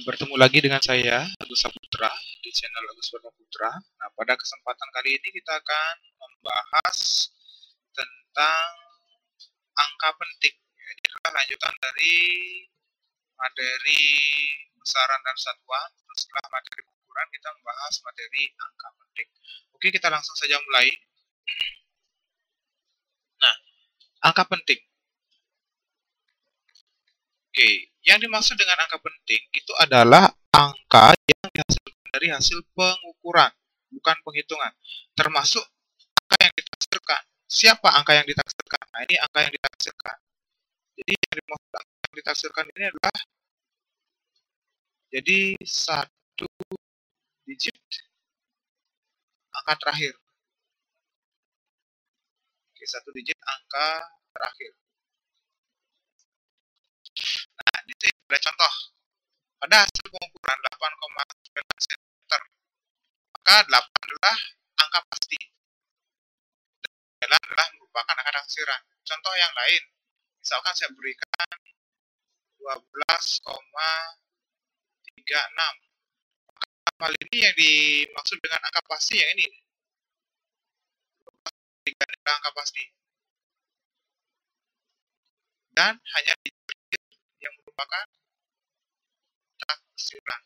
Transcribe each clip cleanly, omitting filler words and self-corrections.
Bertemu lagi dengan saya, Agus Saputra, di channel Agus Saputra. Nah, pada kesempatan kali ini kita akan membahas tentang angka penting. Ini adalah lanjutan dari materi besaran dan satuan. Setelah materi pengukuran, kita membahas materi angka penting. Oke, kita langsung saja mulai. Nah, angka penting. Oke, yang dimaksud dengan angka penting itu adalah angka yang dihasilkan dari hasil pengukuran, bukan penghitungan. Termasuk angka yang ditaksirkan. Siapa angka yang ditaksirkan? Nah, ini angka yang ditaksirkan. Jadi yang dimaksud angka yang ditaksirkan ini adalah jadi satu digit angka terakhir. Oke, satu digit angka terakhir. Nah, di sini ada contoh. Pada hasil pengukuran 8,9 cm, maka 8 adalah angka pasti. 9 adalah merupakan angka taksiran. Contoh yang lain, misalkan saya berikan 12,36. Hal ini yang dimaksud dengan angka pasti yang ini. 3 adalah angka pasti. Dan hanya digit yang merupakan taksiran.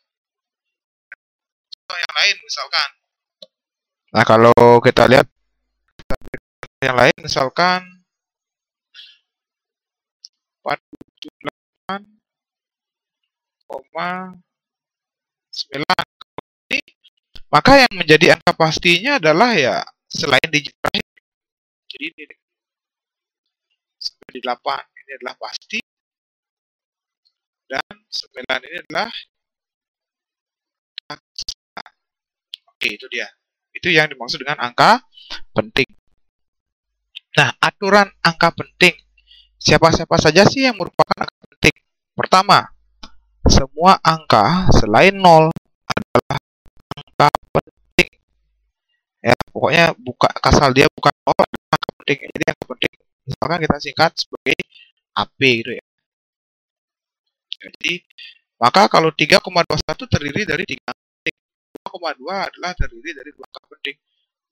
Contoh yang lain misalkan. Nah, kalau kita lihat yang lain misalkan 48,9. Maka yang menjadi angka pastinya adalah ya selain digit terakhir. Jadi ini sampai di 8 ini adalah pasti dan 9 ini adalah taksiran. Oke, itu dia. Itu yang dimaksud dengan angka penting. Nah, aturan angka penting. Siapa-siapa saja sih yang merupakan angka penting? Pertama, semua angka selain 0 adalah angka penting. Ya, pokoknya asal dia bukan 0 adalah angka penting. Jadi angka penting misalkan kita singkat sebagai AP gitu ya. Jadi, maka kalau 3,21 terdiri dari 3 angka penting. 2,2 adalah terdiri dari 2 angka penting.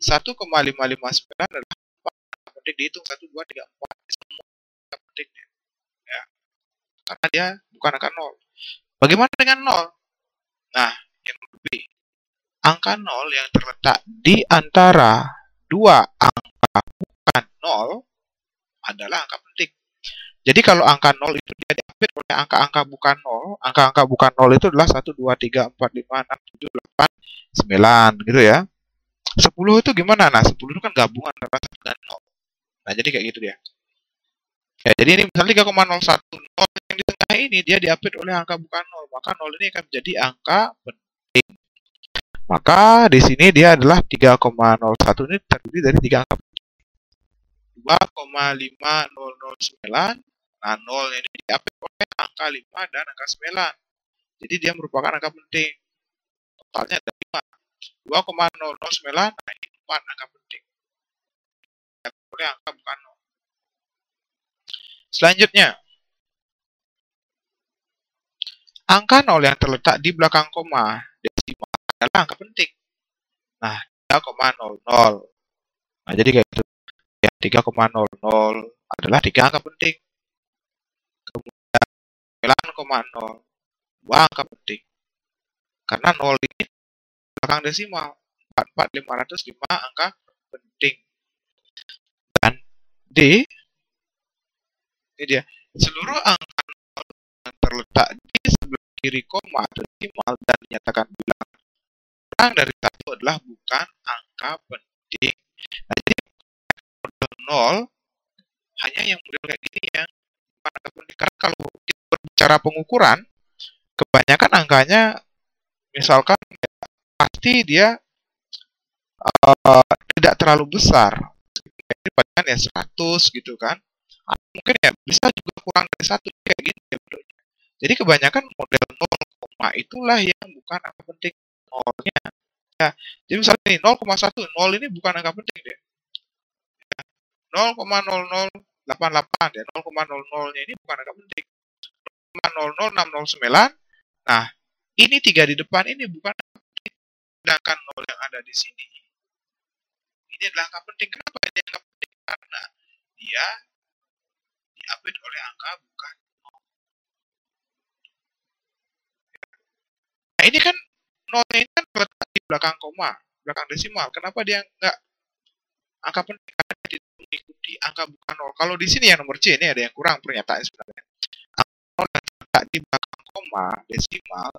1,559 adalah angka penting dihitung 1, 2, 3, 4. Semua angka penting. Ya. Karena dia bukan angka 0. Bagaimana dengan 0? Nah, yang lebih. Angka 0 yang terletak di antara dua angka bukan 0 adalah angka penting. Jadi kalau angka 0 itu dia diapit oleh angka-angka bukan 0. Angka-angka bukan 0 itu adalah 1, 2, 3, 4, 5, 6, 7, 8, 9 gitu ya. 10 itu gimana? Nah, 10 itu kan gabungan antara 1 dan 0. Nah, jadi kayak gitu dia. Ya, jadi ini misalnya 3,01. 0 yang di tengah ini dia diapit oleh angka bukan 0. Maka 0 ini akan menjadi angka penting. Maka di sini dia adalah 3,01 ini terdiri dari 3 angka penting. 2,5009. Nah, 0 ini diapit oleh angka 5 dan angka 9. Jadi dia merupakan angka penting. Totalnya ada 5. 2,009. Nah, ini 4 angka penting. Diapit oleh angka bukan 0. Selanjutnya, angka 0 yang terletak di belakang koma desimal adalah angka penting. Nah, 3,00. Nah, jadi kayak gitu. Ya, 3,00 adalah 3 angka penting. Kemudian 9,0. 2 angka penting. Karena 0 ini belakang desimal. 44,505 angka penting. Dan D, ini dia. Seluruh angka 0 yang terletak di sebelah kiri koma desimal dan dinyatakan bilangan kurang dari 1 adalah bukan angka penting. Nah, jadi model 0 hanya yang model kayak gini yang bukan angka penting. Karena kalau kita berbicara pengukuran, kebanyakan angkanya misalkan ya, pasti dia tidak terlalu besar. Jadi palingan ya 100 gitu kan. Atau mungkin ya bisa juga kurang dari 1 kayak gitu ya. Jadi kebanyakan model 0, itulah yang bukan angka penting. 0-nya. Ya, jadi misalnya nih 0,1, 0 ini bukan angka penting deh. 0,0088 ya, 0,00-nya ini bukan angka penting. 0,00609 Nah, ini 3 di depan ini bukan sedangkan 0 yang ada di sini. Ini adalah angka penting. Kenapa ini angka penting? Karena dia diapit oleh angka bukan 0. Nah, ini kan 0 ini kan terletak di belakang koma, belakang desimal. Kenapa dia nggak angka penting? Karena dia tidak mengikuti angka bukan 0. Kalau di sini yang nomor C ini ada yang kurang pernyataan sebenarnya. Angka 0 yang terletak di belakang koma desimal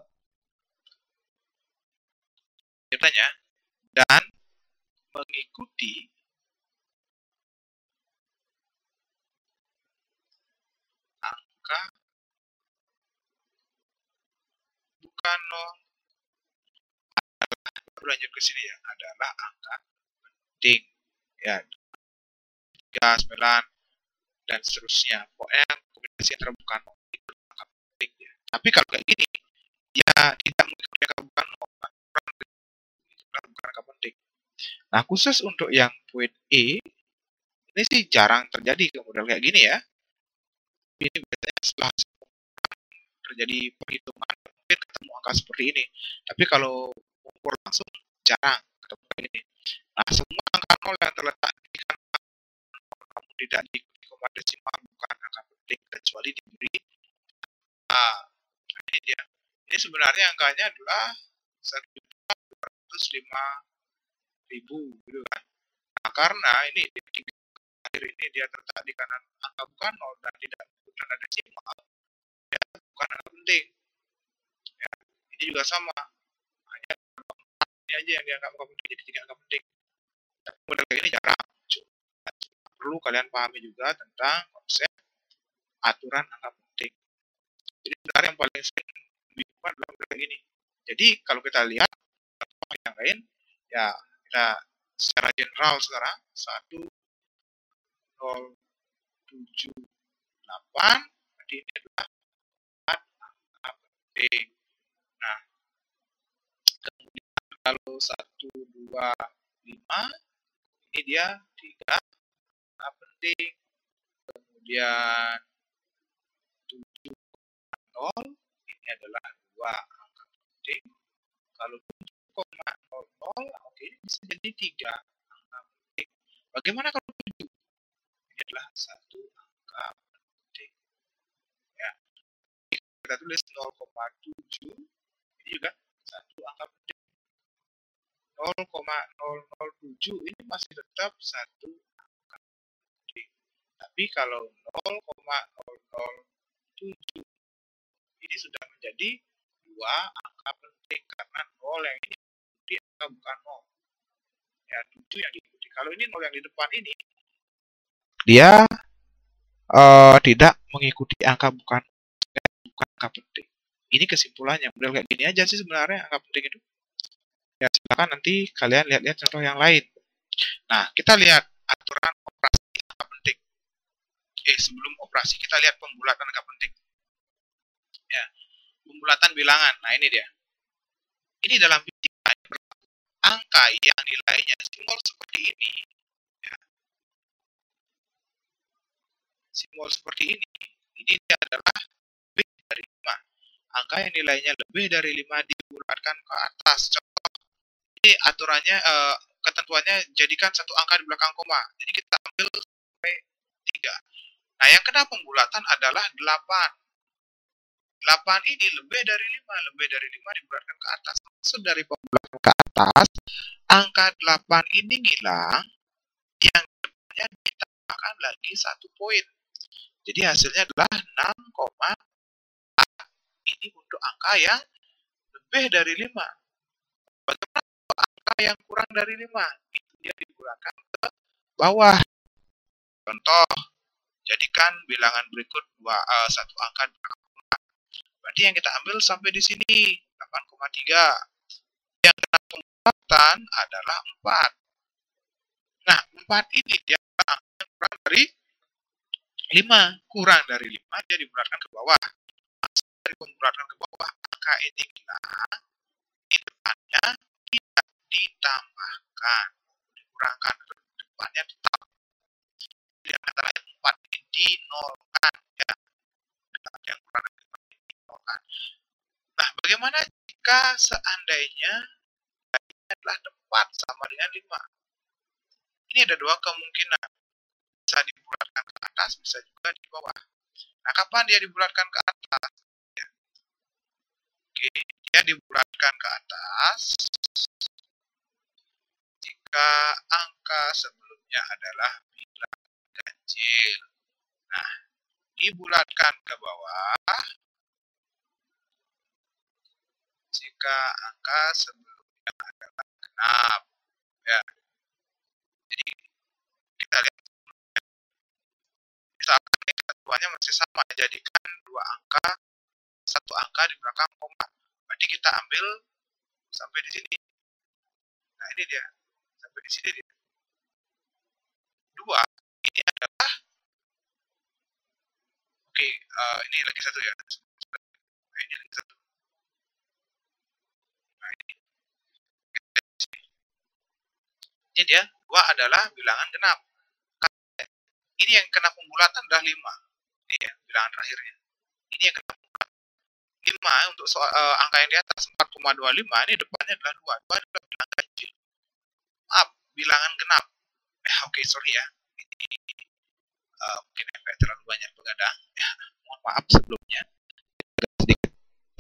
ceritanya dan mengikuti angka bukan 0. Baru lanjut ke sini ya, adalah angka penting. Ya, 3, 9, dan seterusnya. Pokoknya kombinasi antara bukan 0 itu angka penting ya. Tapi kalau kayak gini, ya tidak mengikuti angka bukan 0. Bukan angka penting. Nah, khusus untuk yang poin E, ini sih jarang terjadi ke model kayak gini ya. Ini biasanya setelah terjadi perhitungan mungkin ketemu angka seperti ini. Tapi kalau ukur langsung jarang ketemu kayak ini. Nah, semua angka 0 yang terletak di kanan namun tidak diikuti koma desimal bukan angka penting kecuali diberi A. Nah, ini dia. Ini sebenarnya angkanya adalah 1.205.000 gitu kan. Nah, karena ini akhir ini dia terletak di kanan angka bukan 0 dan tidak menggunakan desimal, ya bukan angka penting. Ya, ini juga sama, hanya ini aja yang dianggap angka penting, jadi tidak angka penting. Tapi model kayak ini jarang. Perlu kalian pahami juga tentang konsep aturan angka penting. Jadi sebenarnya yang paling sering digunakan adalah model kayak gini. Jadi kalau kita lihat yang lain, ya kita secara general sekarang 1078, jadi ini adalah angka penting. Nah, kemudian kalau 125 ini dia 3 angka penting. Kemudian 7,0 ini adalah 2 angka penting. Kalau 7,00 oke bisa jadi 3 angka penting. Bagaimana kalau 7? Ini adalah 1 angka penting. Ya. Kita tulis 0,7 ini juga 1 angka penting. 0,007 ini masih tetap 1 angka penting. Tapi kalau 0,007 ini sudah menjadi 2 angka penting karena 0 yang ini diikuti angka bukan 0. Ya, 7 yang diikuti. Kalau ini 0 yang di depan ini dia tidak mengikuti angka bukan angka penting. Ini kesimpulannya. Model kayak gini aja sih sebenarnya angka penting itu. Ya, silakan nanti kalian lihat-lihat contoh yang lain. Nah, kita lihat aturan operasi angka penting. Sebelum operasi kita lihat pembulatan angka penting. Ya, pembulatan bilangan. Nah, ini dia. Ini dalam fisika angka yang nilainya simbol seperti ini. Ya. Simbol seperti ini adalah lebih dari 5. Angka yang nilainya lebih dari 5 dibulatkan ke atas. Contoh, ini aturannya, ketentuannya jadikan satu angka di belakang koma. Jadi kita ambil sampai 3. Nah, yang kena pembulatan adalah 8. 8 ini lebih dari 5. Lebih dari 5 dibulatkan ke atas. Maksud dari pembulatan ke atas, angka 8 ini hilang, yang depannya ditambahkan lagi 1 poin. Jadi hasilnya adalah 6,4. Ini untuk angka yang lebih dari 5. Bagaimana angka yang kurang dari 5? Itu dia dibulatkan ke bawah. Contoh, jadikan bilangan berikut satu angka. Berarti yang kita ambil sampai di sini 8,3. Yang kena pembulatan adalah 4. Nah, 4 ini dia angka yang kurang dari 5. Kurang dari 5 dia dibulatkan ke bawah. Dari pembulatan ke bawah, angka ini hilang, di depannya tidak ditambahkan, dikurangkan, depannya tetap. Jadi antara 4 ini dinolkan, ya. Yang kurang dari 4 ini dinolkan. Nah, Bagaimana jika seandainya ini adalah 4 sama dengan 5? Ini ada dua kemungkinan. Bisa dibulatkan ke atas, bisa juga di bawah. Nah, kapan dia dibulatkan ke atas? Ya. Oke, dia dibulatkan ke atas jika angka sebelumnya adalah bilangan ganjil. Nah, dibulatkan ke bawah jika angka sebelumnya adalah genap. Ya. Jadi kita lihat misalkan ini ketentuannya masih sama, jadikan dua angka, satu angka di belakang koma. Berarti kita ambil sampai di sini. Nah, ini dia. Sampai di sini dia. 2 ini adalah oke, ini lagi satu ya. Nah, ini lagi satu. Nah, ini dia. 2 adalah bilangan genap. Ini yang kena pembulatan adalah 5. Ini ya, bilangan terakhirnya. Ini yang kena pembulatan. 5 untuk angka yang di atas 4,25 ini depannya adalah 2. 2 adalah bilangan ganjil. Maaf, bilangan genap. Oke, sorry ya. Ini mungkin efek terlalu banyak begadang. Ya, mohon maaf sebelumnya. Sedikit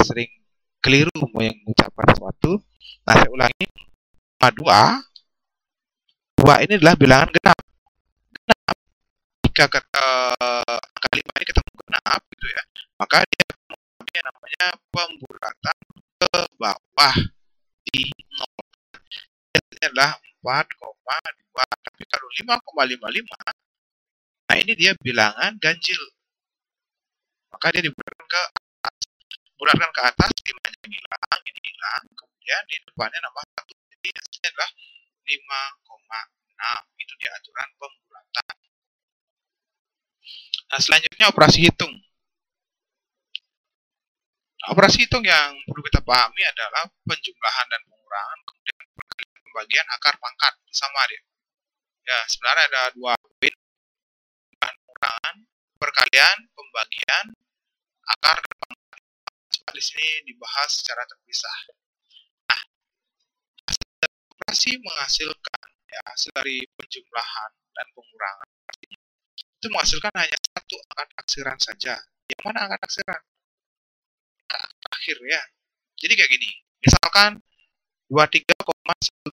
sering keliru mengucapkan sesuatu. Nah, saya ulangi. 2 ini adalah bilangan genap. Genap jika angka 5 ini ketemu genap gitu ya, maka dia mengalami yang namanya pembulatan ke bawah di 0. Ini adalah 4,2. Tapi kalau 5,55, nah ini dia bilangan ganjil. Maka dia dibulatkan ke atas. Bulatkan ke atas, 5-nya hilang, ini hilang. Kemudian di depannya nambah 1. Jadi hasilnya adalah 5,6. Itu dia aturan pembulatan. Nah, selanjutnya operasi hitung. Nah, operasi hitung yang perlu kita pahami adalah penjumlahan dan pengurangan, kemudian perkalian pembagian akar pangkat sama dia. Ya, sebenarnya ada 2 poin, pengurangan, perkalian, pembagian, akar dan pangkat. Coba di sini dibahas secara terpisah. Nah, operasi menghasilkan ya, hasil dari penjumlahan dan pengurangan itu menghasilkan hanya satu angka taksiran saja. Yang mana angka taksiran? Akhir ya. Jadi kayak gini. Misalkan 23,12.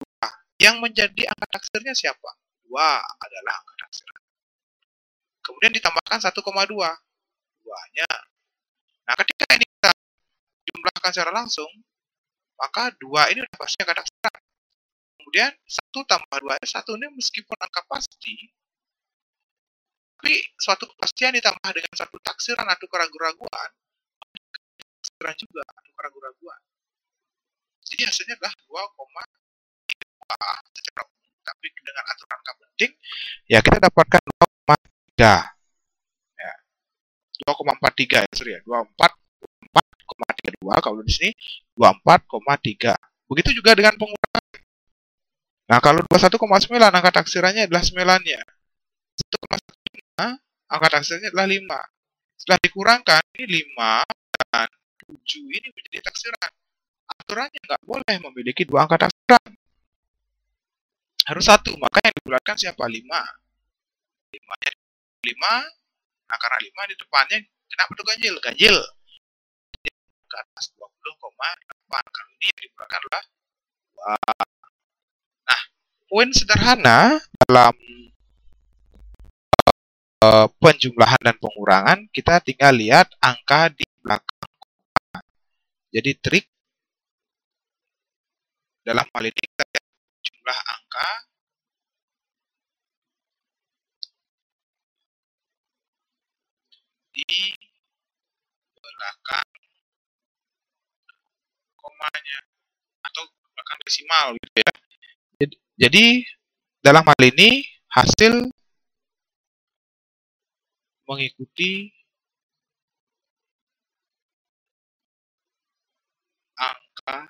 Yang menjadi angka taksirnya siapa? 2 adalah angka taksiran. Kemudian ditambahkan 1,2. 2-nya. Nah, ketika ini kita jumlahkan secara langsung, maka 2 ini pasti angka taksiran. Kemudian 1 tambah 2, 1 ini meskipun angka pasti, tapi suatu kepastian ditambah dengan satu taksiran atau keraguan-raguan, taksiran juga atau keraguan-raguan. Jadi hasilnya adalah 2,3 secara umum, tapi dengan aturan angka penting, ya kita dapatkan 2,3. Ya. 2,43 ya, sorry ya, 24,32. Kalau di sini 24,3. Begitu juga dengan pengurangan. Nah, kalau 21,9 angka taksirannya adalah 9-nya. 1,15 angka taksirannya adalah 5. Setelah dikurangkan, ini 5 dan 7 ini menjadi taksiran. Aturannya nggak boleh memiliki 2 angka taksiran. Harus 1, maka yang dibulatkan siapa? 5. 5-nya 5, nah karena 5 di depannya kenapa itu ganjil? Ganjil ke atas 20,8. Kalau ini yang dibulatkan adalah 2. Nah, poin sederhana dalam penjumlahan dan pengurangan, kita tinggal lihat angka di belakang koma. Jadi trik dalam hal ini kita lihat jumlah angka di belakang komanya atau belakang desimal gitu ya. Jadi dalam hal ini hasil mengikuti angka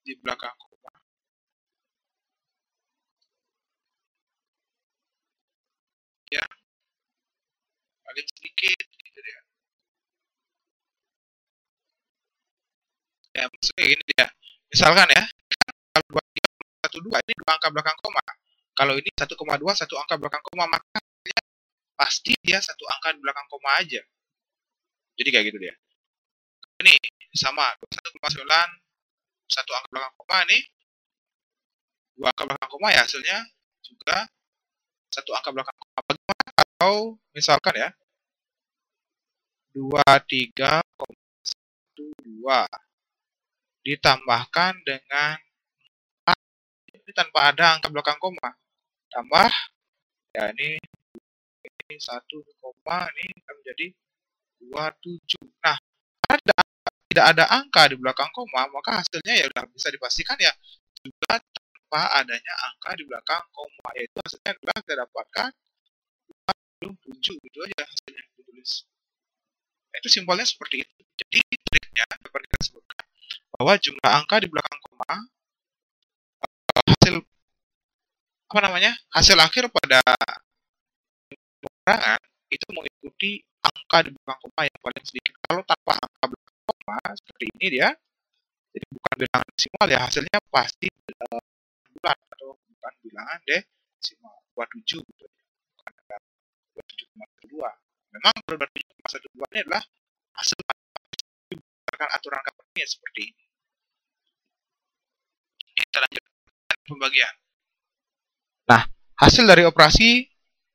di belakang koma yang paling sedikit gitu ya. Ya maksudnya gini ya. Misalkan ya, kalau 2,3, 1,2 ini 2 angka belakang koma. Kalau ini 1,2 1 angka belakang koma, maka pasti dia 1 angka di belakang koma aja. Jadi kayak gitu dia. Ini sama 1,9 1 angka belakang koma nih. 2 angka belakang koma ya hasilnya juga 1 angka belakang koma. Bagaimana kalau misalkan ya 23,12 ditambahkan dengan ini tanpa ada angka belakang koma. Tambah ya ini 1 koma ini akan menjadi 27. Nah, karena tidak ada angka di belakang koma, maka hasilnya ya udah bisa dipastikan ya juga tanpa adanya angka di belakang koma, yaitu hasilnya adalah kita dapatkan 27 gitu aja hasilnya ditulis. Nah, itu simpelnya seperti itu. Jadi triknya dapat kita sebutkan bahwa jumlah angka di belakang koma hasil apa namanya hasil akhir pada pengurangan itu mengikuti angka di belakang koma yang paling sedikit. Kalau tanpa angka belakang koma seperti ini dia, jadi bukan bilangan desimal ya, hasilnya pasti bulat atau bukan bilangan desimal 27 gitu. Bukan ada 27,12. Memang 27,12 ini adalah hasil berdasarkan aturan angka penting seperti ini. Kita lanjutkan pembagian. Nah, hasil dari operasi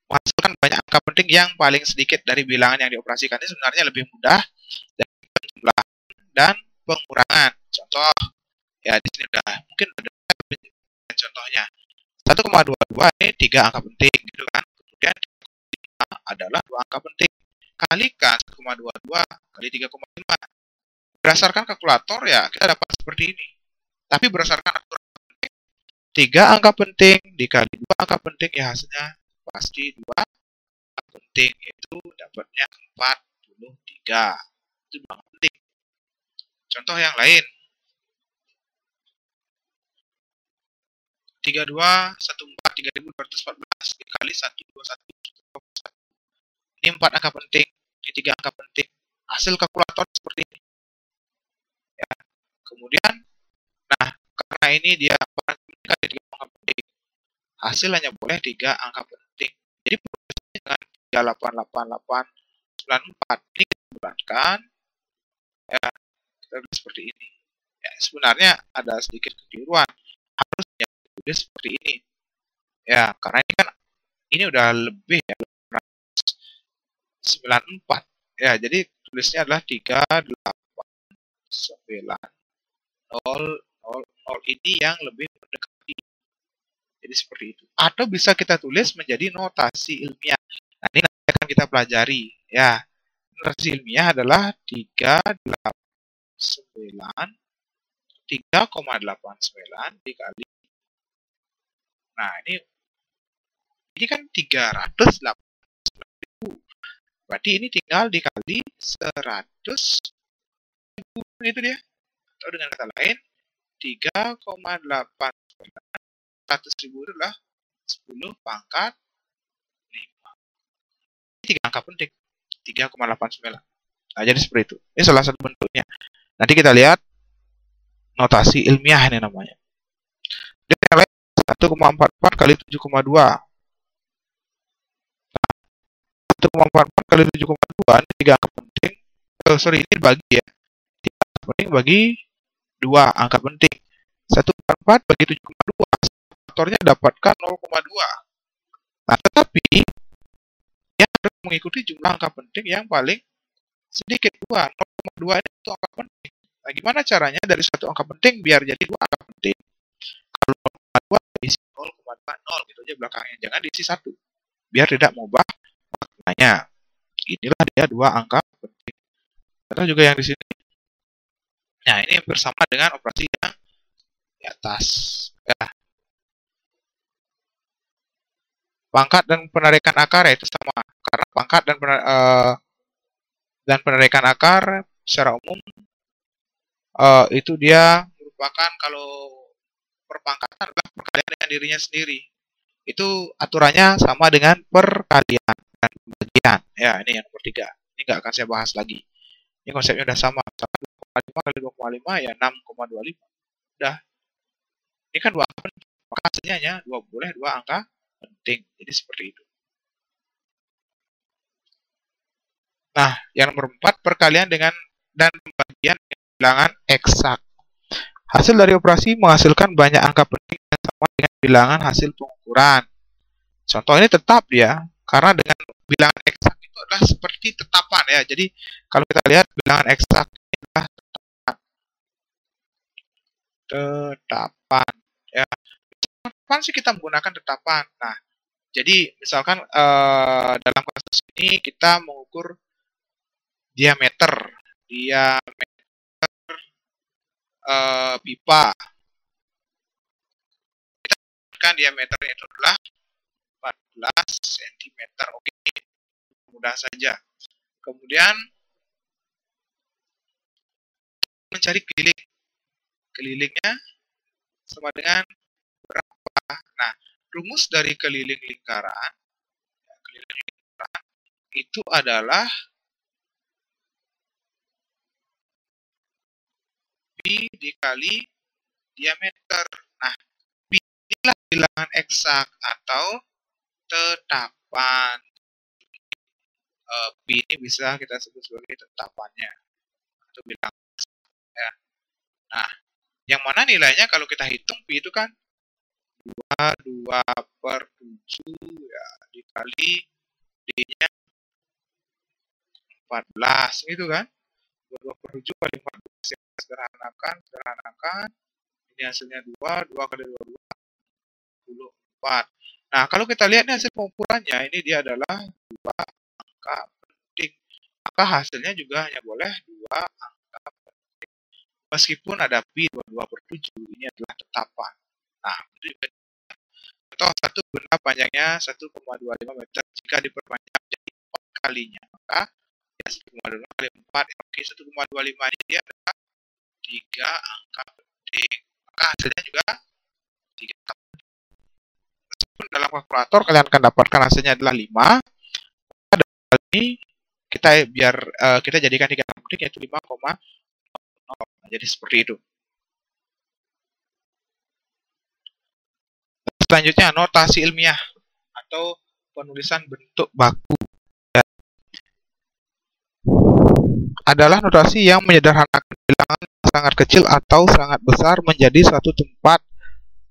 menghasilkan banyak angka penting yang paling sedikit dari bilangan yang dioperasikan. Ini sebenarnya lebih mudah dari penjumlahan dan pengurangan. Contoh, ya di sini udah mungkin ada contohnya. 1,22 ini 3 angka penting gitu kan. Kemudian 5 adalah 2 angka penting. Kalikan 1,22 kali 3,5. Berdasarkan kalkulator ya kita dapat seperti ini. Tapi berdasarkan aturan 3 angka penting dikali 2 angka penting ya hasilnya pasti 2 angka penting, yaitu dapatnya 43. Itu 2 angka penting. Contoh yang lain. 3214 3214 dikali 121. Ini 4 angka penting, ini 3 angka penting. Hasil kalkulator seperti ini. Ya. Kemudian, nah karena ini dia kali 3 angka penting, hasil hanya boleh 3 angka penting. Jadi dengan 388894 ini kita bulatkan, ya kita tulis seperti ini. Ya, sebenarnya ada sedikit kekeliruan, harusnya ditulis seperti ini. Ya, karena ini kan ini udah lebih ya 94. Ya, jadi tulisnya adalah 389000 ini yang lebih mendekati. Jadi seperti itu. Atau bisa kita tulis menjadi notasi ilmiah. Nah, ini nanti akan kita pelajari ya. Notasi ilmiah adalah 3,89 dikali. Nah, ini kan 389.000. Berarti ini tinggal dikali 100.000 itu dia. Atau dengan kata lain 3,89 100.000 itu adalah 10 pangkat 5. Ini 3 angka penting. 3,89. Nah, jadi seperti itu. Ini salah satu bentuknya. Nanti kita lihat notasi ilmiah ini namanya. Dan yang lain 1,44 kali 7,2. 1,44 kali 7,2 ini 3 angka penting. Ini dibagi ya. 3 angka penting bagi 2 angka penting. 1,44 bagi 7,2. Faktornya dapatkan 0,2. Nah, tetapi dia harus mengikuti jumlah angka penting yang paling sedikit 2. 0,2 ini itu angka penting. Nah, gimana caranya dari satu angka penting biar jadi 2 angka penting? Kalau 0,2 diisi 0,20 gitu aja belakangnya, jangan diisi 1. Biar tidak mengubah maknanya. Inilah dia 2 angka penting. Atau juga yang di sini. Nah, ini bersama dengan operasi yang di atas. Ya. Pangkat dan penarikan akar itu sama. Karena pangkat dan penarikan akar secara umum itu dia merupakan kalau perpangkatan adalah perkalian dengan dirinya sendiri. Itu aturannya sama dengan perkalian. dan pembagian. Ya, ini yang nomor 3. Ini nggak akan saya bahas lagi. Ini konsepnya udah sama. 2,5 kali 2,5 ya 6,25. Udah. Ini kan 2 angka, maka hasilnya hanya 2 angka penting. Jadi seperti itu. Nah, yang nomor 4, perkalian dengan dan pembagian bilangan eksak. Hasil dari operasi menghasilkan banyak angka penting yang sama dengan bilangan hasil pengukuran. Contoh ini tetap ya, karena dengan bilangan eksak itu adalah seperti tetapan ya. Jadi kalau kita lihat bilangan eksak ini adalah tetapan ya. Kapan sih kita menggunakan tetapan? Nah, jadi misalkan dalam kasus ini kita mengukur diameter pipa. Kita kan diameternya itu adalah 14 cm. Oke, mudah saja. Kemudian mencari kelilingnya sama dengan berapa. Nah, rumus dari keliling lingkaran itu adalah pi dikali diameter. Nah, pi inilah bilangan eksak atau tetapan. Pi ini bisa kita sebut sebagai tetapannya atau bilangan ya. Nah, yang mana nilainya kalau kita hitung pi itu kan 2/7 ya dikali D-nya 14 gitu kan. 2/7 kali 14 ya. Sederhanakan. Ini hasilnya 2 kali 2 24. Nah, kalau kita lihat nih hasil pengukurannya, ini dia adalah 2 angka penting. Maka hasilnya juga hanya boleh 2 angka penting. Meskipun ada pi 22/7, ini adalah tetapan. Nah, contoh satu benda panjangnya 1,25 meter jika diperpanjang jadi 4 kalinya, maka ya 1,25 kali 4, oke, 1,25 ini dia adalah 3 angka penting. Maka hasilnya juga 3 angka penting. Meskipun dalam kalkulator kalian akan dapatkan hasilnya adalah 5, maka dalam hal ini kita jadikan 3 angka penting yaitu 5,0. Jadi seperti itu. Selanjutnya, notasi ilmiah atau penulisan bentuk baku adalah notasi yang menyederhanakan bilangan sangat kecil atau sangat besar menjadi satu tempat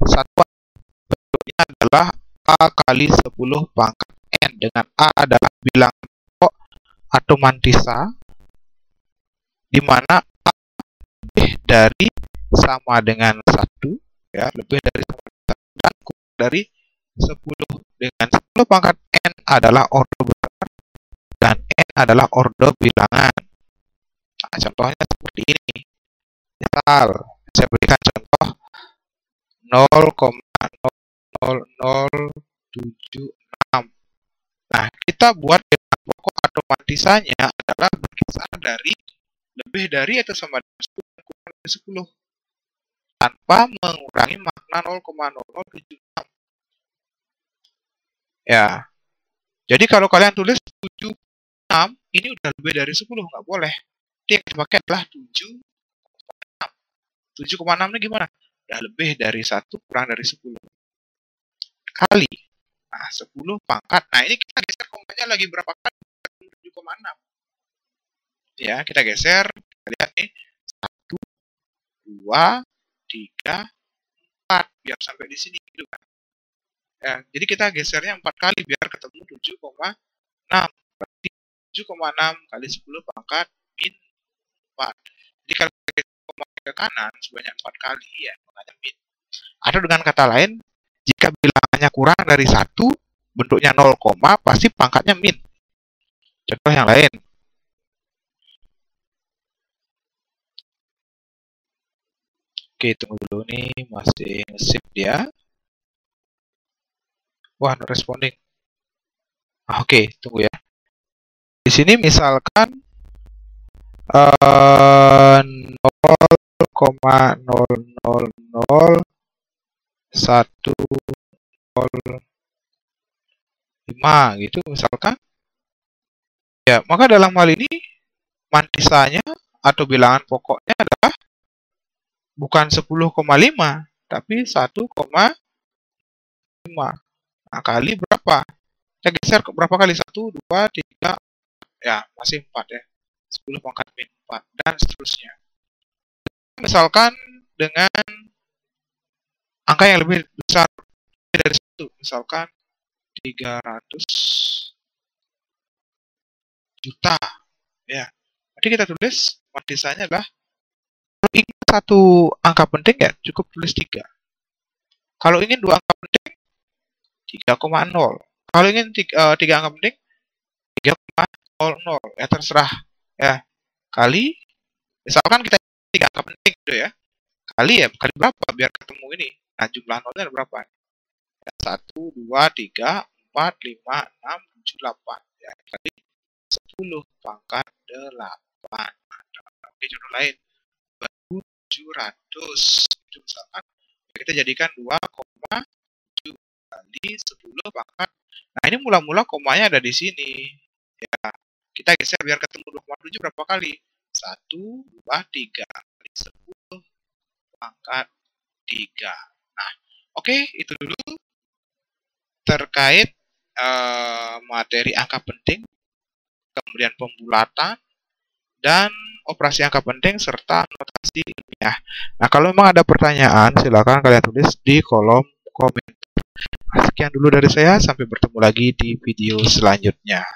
satuan. Bentuknya adalah A kali 10 pangkat N, dengan A adalah bilangan pokok atau mantisa, di mana A lebih dari sama dengan 1, ya, lebih dari sama dengan 1 dan kurang dari 10. Dengan 10 pangkat N adalah ordo besar dan N adalah ordo bilangan. Nah, contohnya seperti ini. Misal, saya berikan contoh 0,00076. Nah, kita buat bilangan pokok atau mantisanya adalah berkisar dari lebih dari atau sama dengan 10 dan kurang dari 10 tanpa mengurangi makna 0,0076. Ya. Jadi kalau kalian tulis 76, ini udah lebih dari 10, nggak boleh. Yang dipakai adalah 7,6. 7,6 ini gimana? Udah lebih dari 1 kurang dari 10 kali. Nah, 10 pangkat. Nah, ini kita geser komanya lagi berapa kali? 7,6. Ya, kita geser. Kita lihat nih. 1, 2, 3, 4. Biar sampai di sini gitu kan. Ya, jadi kita gesernya 4 kali biar ketemu 7,6. Berarti 7,6 kali 10 pangkat min 4. Jadi kalau kita ke kanan sebanyak 4 kali, ya makanya min. Atau dengan kata lain, jika bilangannya kurang dari 1, bentuknya 0, pasti pangkatnya min. Contoh yang lain. Oke, tunggu dulu nih, masih sip dia. Wah, not responding. Oke, tunggu ya. Di sini misalkan 0,00105 gitu misalkan. Ya, maka dalam hal ini mantisanya atau bilangan pokoknya adalah bukan 10,5 tapi 1,5. Nah, kali berapa? Kita geser ke berapa kali? 1, 2, 3, ya masih 4 ya. 10 pangkat min 4 dan seterusnya. Misalkan dengan angka yang lebih besar dari 1, misalkan 300 juta ya. Jadi kita tulis mantisanya adalah, kalau ingin satu angka penting ya cukup tulis 3. Kalau ingin dua angka penting 3,0. Kalau ingin 3 angka penting 3,00 ya, terserah ya. Kali misalkan kita 3 angka penting gitu ya. Kali berapa biar ketemu ini. Nah, jumlah nolnya ada berapa? 1, 2, 3, 4, 5, 6, 7, 8 ya, kali 10 pangkat 8. Oke, contoh lain 700 itu misalkan kita jadikan 2,7 kali 10 pangkat. Nah, ini mula-mula komanya ada di sini ya. Kita geser biar ketemu 2,7 berapa kali? 1, 2, 3 kali 10 pangkat 3. Nah, oke, itu dulu terkait materi angka penting, kemudian pembulatan, dan operasi angka penting serta notasi ilmiah. Nah, kalau memang ada pertanyaan, silakan kalian tulis di kolom komentar. Sekian dulu dari saya, sampai bertemu lagi di video selanjutnya.